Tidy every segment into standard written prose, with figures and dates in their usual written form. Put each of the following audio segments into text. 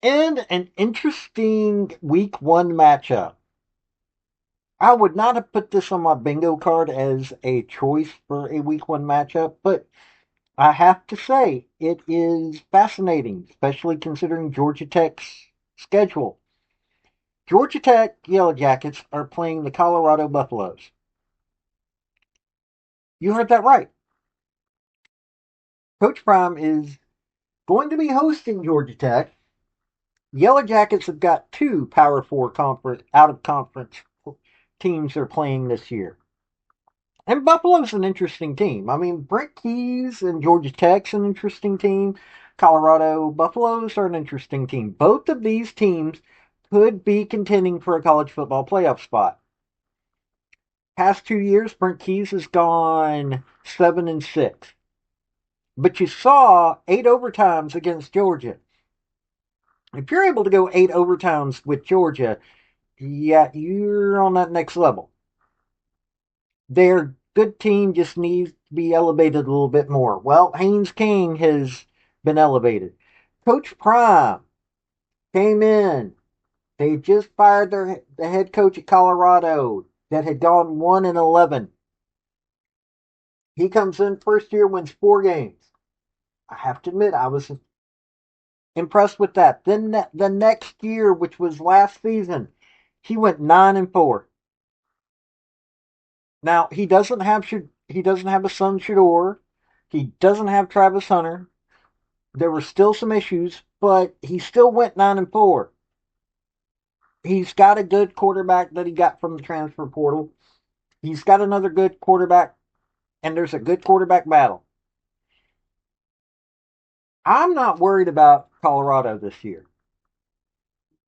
And an interesting week one matchup. I would not have put this on my bingo card as a choice for a week one matchup, but I have to say it is fascinating, especially considering Georgia Tech's schedule. Georgia Tech Yellow Jackets are playing the Colorado Buffaloes. You heard that right. Coach Prime is going to be hosting Georgia Tech. Yellow Jackets have got two Power Four conference out of conference teams they're playing this year. And Buffalo's an interesting team. I mean, Brent Keys and Georgia Tech's an interesting team. Colorado Buffaloes are an interesting team. Both of these teams could be contending for a college football playoff spot. Past 2 years, Brent Keys has gone 7-6. But you saw 8 overtimes against Georgia. If you're able to go 8 overtimes with Georgia, yeah, you're on that next level. Their good team just needs to be elevated a little bit more. Well, Haynes King has been elevated. Coach Prime came in. They just fired the head coach at Colorado that had gone 1-11. He comes in first year, wins 4 games. I have to admit, I was impressed with that. Then the next year, which was last season, he went 9-4. Now he doesn't have a son Shador. He doesn't have Travis Hunter. There were still some issues, but he still went 9-4. He's got a good quarterback that he got from the transfer portal. He's got another good quarterback, and there's a good quarterback battle. I'm not worried about Colorado this year.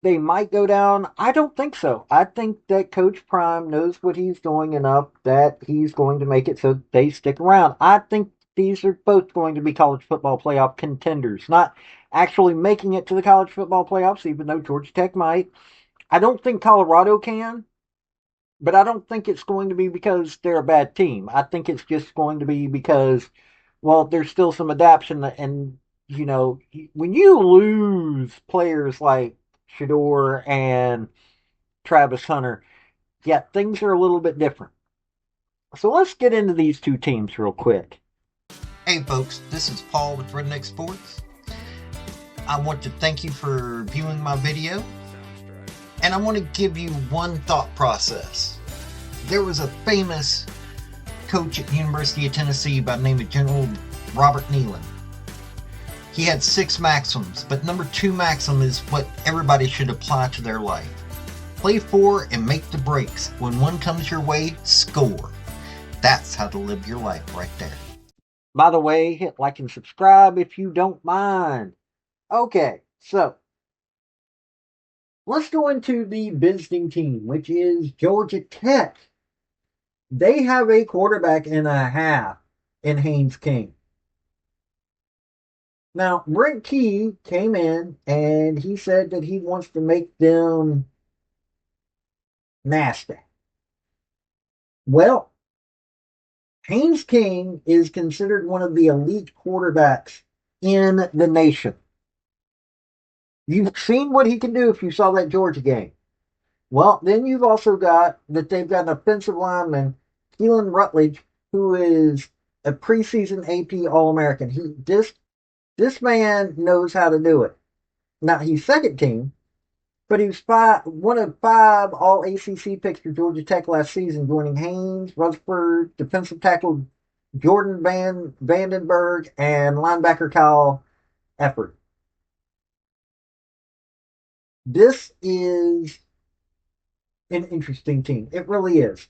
They might go down. I don't think so. I think that Coach Prime knows what he's doing enough that he's going to make it so they stick around. I think these are both going to be college football playoff contenders, not actually making it to the college football playoffs, even though Georgia Tech might. I don't think Colorado can, but I don't think it's going to be because they're a bad team. I think it's just going to be because, well, there's still some adaptation. And, when you lose players like Shador and Travis Hunter, yeah, things are a little bit different. So let's get into these two teams real quick. Hey folks, this is Paul with Redneck Sports. I want to thank you for viewing my video, and I want to give you one thought process. There was a famous coach at the University of Tennessee by the name of General Robert Neyland. He had 6 maxims, but number 2 maxim is what everybody should apply to their life. Play for and make the breaks. When one comes your way, score. That's how to live your life right there. By the way, hit like and subscribe if you don't mind. Okay, so let's go into the visiting team, which is Georgia Tech. They have a quarterback and a half in Haynes King. Now, Brent Key came in and he said that he wants to make them nasty. Well, Haynes King is considered one of the elite quarterbacks in the nation. You've seen what he can do if you saw that Georgia game. Well, then you've also got that they've got an offensive lineman, Keelan Rutledge, who is a preseason AP All-American. This man knows how to do it. Now he's second team, but he was one of 5 All ACC picks for Georgia Tech last season, joining Haynes, Rutherford, defensive tackle Jordan Vandenberg, and linebacker Kyle Efford. This is an interesting team. It really is.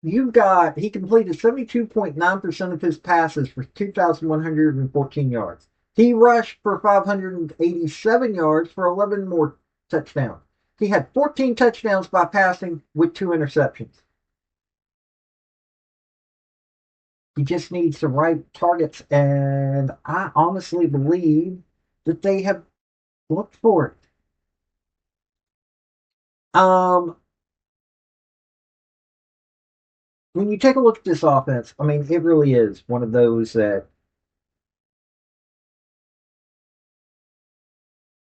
He completed 72.9% of his passes for 2,114 yards. He rushed for 587 yards for 11 more touchdowns. He had 14 touchdowns by passing with 2 interceptions. He just needs the right targets, and I honestly believe that they have looked for it. When you take a look at this offense, I mean, it really is one of those that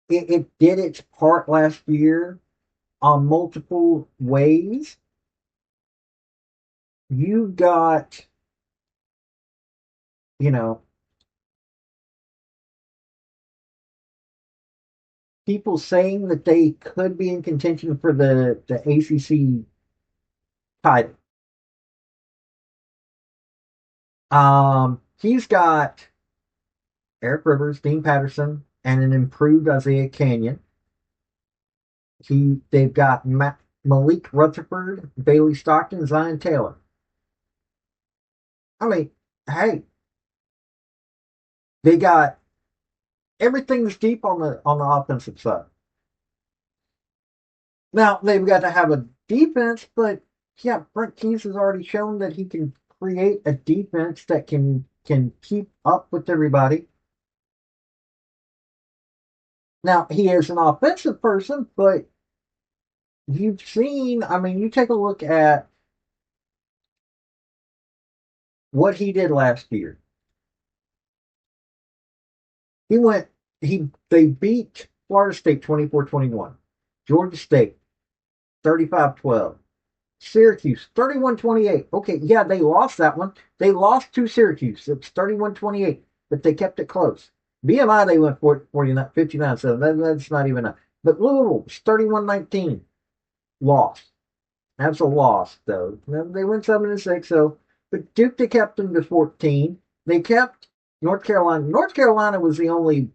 it did its part last year on multiple ways. You got, you know, people saying that they could be in contention for the ACC title. He's got Eric Rivers, Dean Patterson, and an improved Isaiah Canyon. They've got Malik Rutherford, Bailey Stockton, Zion Taylor. I mean, hey, they got everything's deep on the offensive side. Now they've got to have a defense, but yeah, Brent Keys has already shown that he can create a defense that can keep up with everybody. Now he is an offensive person, but you've seen. I mean, you take a look at what he did last year. He went. They beat Florida State 24-21, Georgia State 35-12. Syracuse 31-28. Okay, yeah, they lost that one. They lost to Syracuse. It's 31-28, but they kept it close. BMI they went 49, 59-7. That's not even a. But Louisville was 31-19. Loss. That's a loss though. They went 7-6. So, but Duke they kept them to 14. They kept North Carolina. North Carolina was the only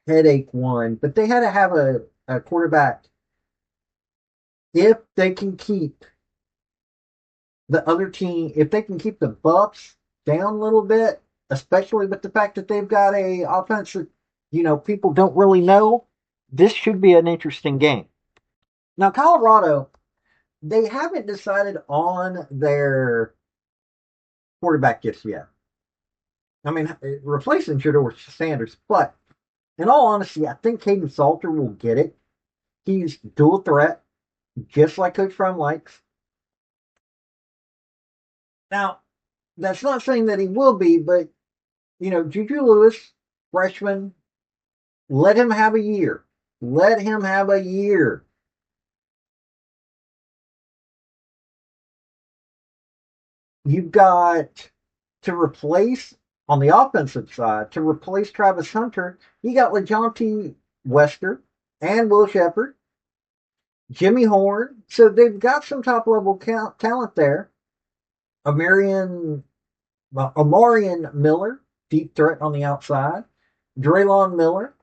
headache one, but they had to have a quarterback if they can keep the other team, if they can keep the Buffs down a little bit, especially with the fact that they've got a offense that, people don't really know, this should be an interesting game. Now, Colorado, they haven't decided on their quarterback just yet. I mean, replacing Shedeur Sanders, but in all honesty, I think Caden Salter will get it. He's dual threat, just like Coach Fromm likes. Now, that's not saying that he will be, but Juju Lewis, freshman, let him have a year. Let him have a year. You've got to replace on the offensive side to replace Travis Hunter. You got LeJohntay Wester and Will Shepard, Jimmy Horn. So they've got some top level talent there. Amarian Miller, deep threat on the outside. Draylon Miller.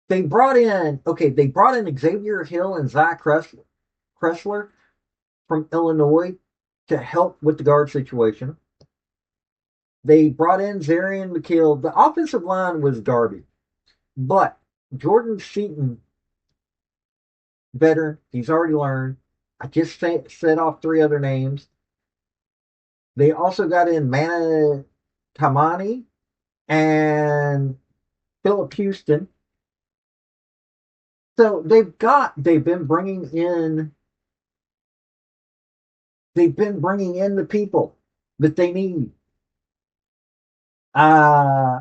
They brought in Xavier Hill and Zach Kressler from Illinois to help with the guard situation. They brought in Zarian McKeel. The offensive line was garbage, but Jordan Seaton, veteran, he's already learned. I just set off three other names. They also got in Mana Tamani and Philip Houston. So they've been bringing in the people that they need. Uh,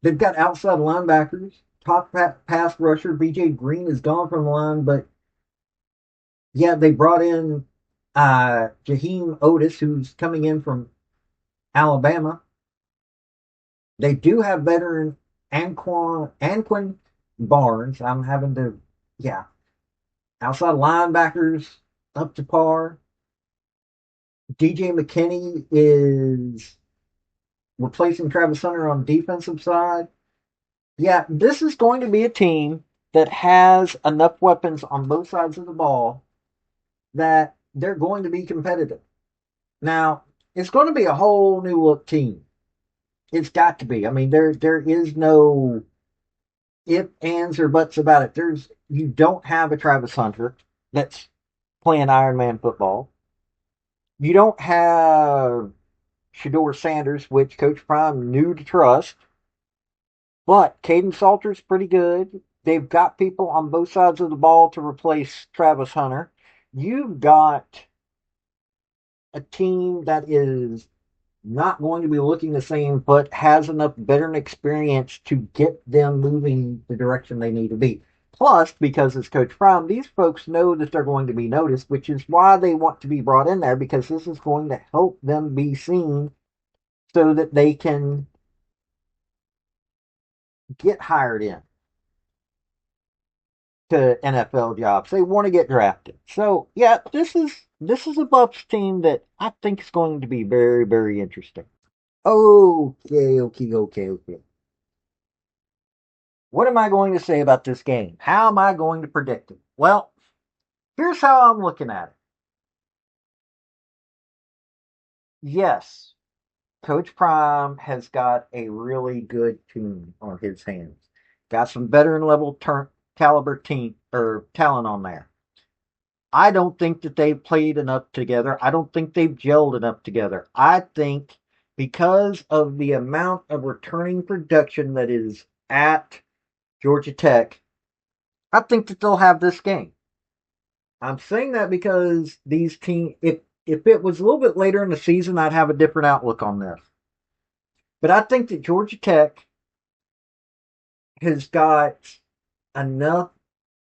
they've got outside linebackers, top pass rusher. BJ Green is gone from the line, but yeah, they brought in Jaheim Otis, who's coming in from Alabama. They do have veteran Anquan Barnes. I'm having to, yeah, outside linebackers up to par. DJ McKinney is replacing Travis Hunter on the defensive side. Yeah, this is going to be a team that has enough weapons on both sides of the ball that they're going to be competitive. Now, it's going to be a whole new look team. It's got to be. I mean, there is no if, ands, or buts about it. You don't have a Travis Hunter that's playing Iron Man football. You don't have Shedeur Sanders, which Coach Prime knew to trust. But Caden Salter's pretty good. They've got people on both sides of the ball to replace Travis Hunter. You've got a team that is not going to be looking the same, but has enough veteran experience to get them moving the direction they need to be. Plus, because it's Coach Prime, these folks know that they're going to be noticed, which is why they want to be brought in there, because this is going to help them be seen so that they can get hired in to NFL jobs. They want to get drafted. So yeah, this is a Buffs team that I think is going to be very, very interesting. Okay. What am I going to say about this game? How am I going to predict it? Well, here's how I'm looking at it. Yes, Coach Prime has got a really good team on his hands. Got some veteran level caliber team or talent on there. I don't think that they've played enough together. I don't think they've gelled enough together. I think because of the amount of returning production that is at Georgia Tech, I think that they'll have this game. I'm saying that because these teams, if it was a little bit later in the season, I'd have a different outlook on this. But I think that Georgia Tech has got enough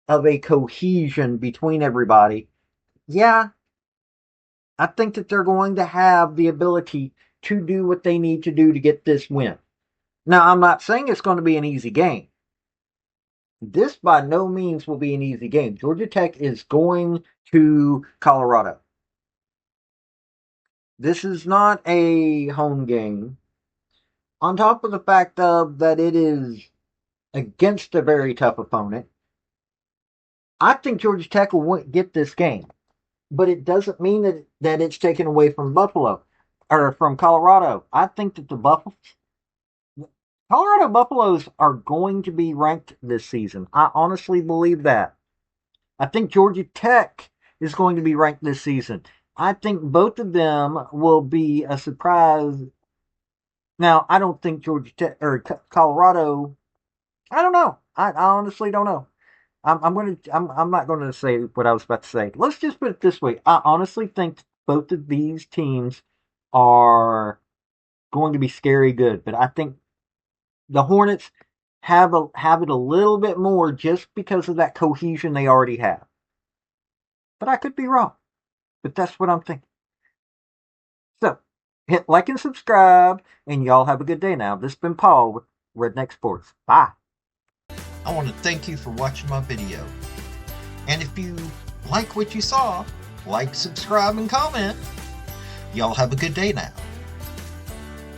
of a cohesion between everybody. Yeah, I think that they're going to have the ability to do what they need to do to get this win. Now, I'm not saying it's going to be an easy game. This by no means will be an easy game. Georgia Tech is going to Colorado. This is not a home game. On top of the fact of that it is against a very tough opponent, I think Georgia Tech will get this game. But it doesn't mean that it's taken away from Buffalo or from Colorado. I think that the Colorado Buffaloes are going to be ranked this season. I honestly believe that. I think Georgia Tech is going to be ranked this season. I think both of them will be a surprise. Now, I don't think Georgia Tech or Colorado. I don't know. I honestly don't know. I'm not going to say what I was about to say. Let's just put it this way. I honestly think both of these teams are going to be scary good, but I think the Hornets have it a little bit more just because of that cohesion they already have. But I could be wrong. But that's what I'm thinking. So hit like and subscribe, and y'all have a good day now. This has been Paul with Redneck Sports. Bye. I want to thank you for watching my video. And if you like what you saw, like, subscribe, and comment. Y'all have a good day now.